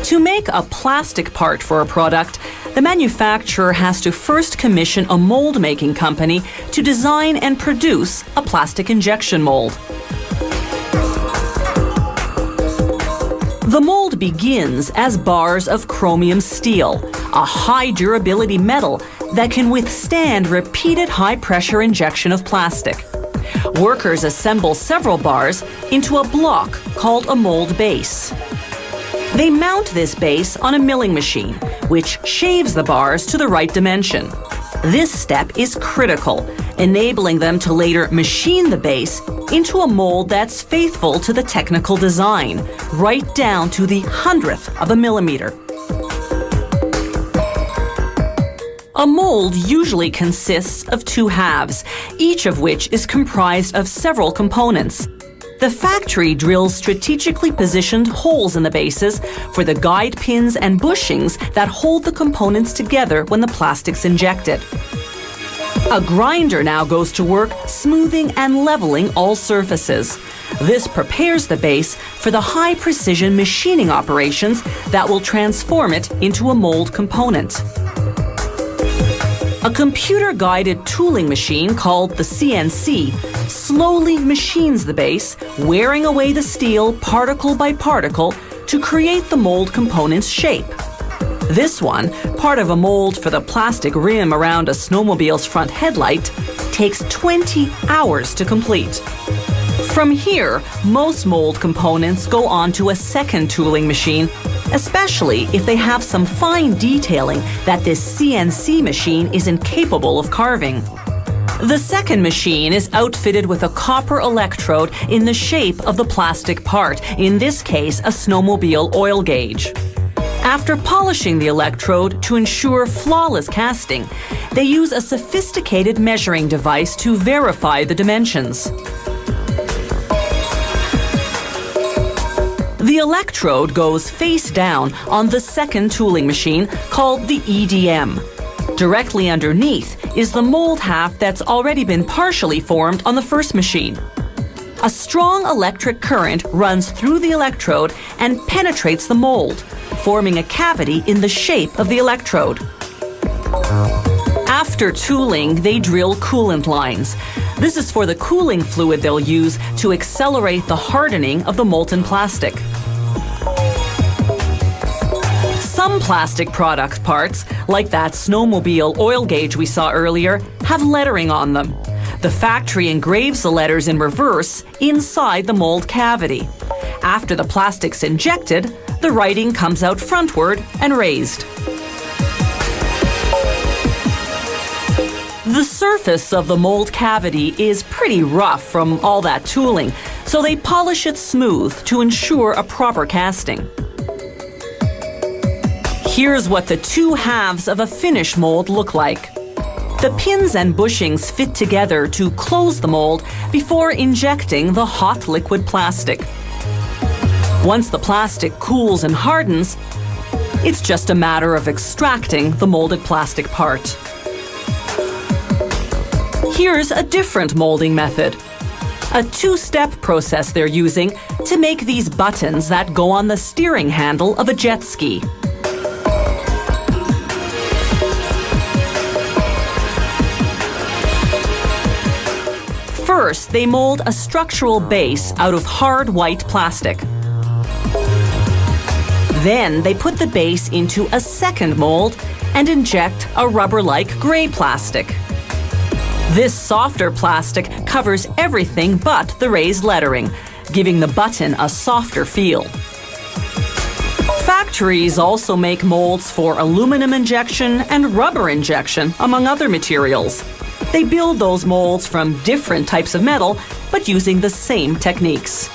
To make a plastic part for a product, the manufacturer has to first commission a mold-making company to design and produce a plastic injection mold. The mold begins as bars of chromium steel, a high-durability metal that can withstand repeated high-pressure injection of plastic. Workers assemble several bars into a block called a mold base. They mount this base on a milling machine, which shaves the bars to the right dimension. This step is critical, enabling them to later machine the base into a mold that's faithful to the technical design, right down to the 100th of a millimeter. A mold usually consists of two halves, each of which is comprised of several components. The factory drills strategically positioned holes in the bases for the guide pins and bushings that hold the components together when the plastic's injected. A grinder now goes to work smoothing and leveling all surfaces. This prepares the base for the high-precision machining operations that will transform it into a mold component. A computer-guided tooling machine called the CNC slowly machines the base, wearing away the steel particle by particle to create the mold component's shape. This one, part of a mold for the plastic rim around a snowmobile's front headlight, takes 20 hours to complete. From here, most mold components go on to a second tooling machine, especially if they have some fine detailing that this CNC machine is incapable of carving. The second machine is outfitted with a copper electrode in the shape of the plastic part, in this case a snowmobile oil gauge. After polishing the electrode to ensure flawless casting, they use a sophisticated measuring device to verify the dimensions. The electrode goes face down on the second tooling machine called the EDM. Directly underneath is the mold half that's already been partially formed on the first machine. A strong electric current runs through the electrode and penetrates the mold, forming a cavity in the shape of the electrode. After tooling, they drill coolant lines. This is for the cooling fluid they'll use to accelerate the hardening of the molten plastic. Some plastic product parts, like that snowmobile oil gauge we saw earlier, have lettering on them. The factory engraves the letters in reverse inside the mold cavity. After the plastic's injected, the writing comes out frontward and raised. The surface of the mold cavity is pretty rough from all that tooling, so they polish it smooth to ensure a proper casting. Here's what the two halves of a finished mold look like. The pins and bushings fit together to close the mold before injecting the hot liquid plastic. Once the plastic cools and hardens, it's just a matter of extracting the molded plastic part. Here's a different molding method. A two-step process they're using to make these buttons that go on the steering handle of a jet ski. First, they mold a structural base out of hard white plastic. Then they put the base into a second mold and inject a rubber-like gray plastic. This softer plastic covers everything but the raised lettering, giving the button a softer feel. Factories also make molds for aluminum injection and rubber injection, among other materials. They build those molds from different types of metal, but using the same techniques.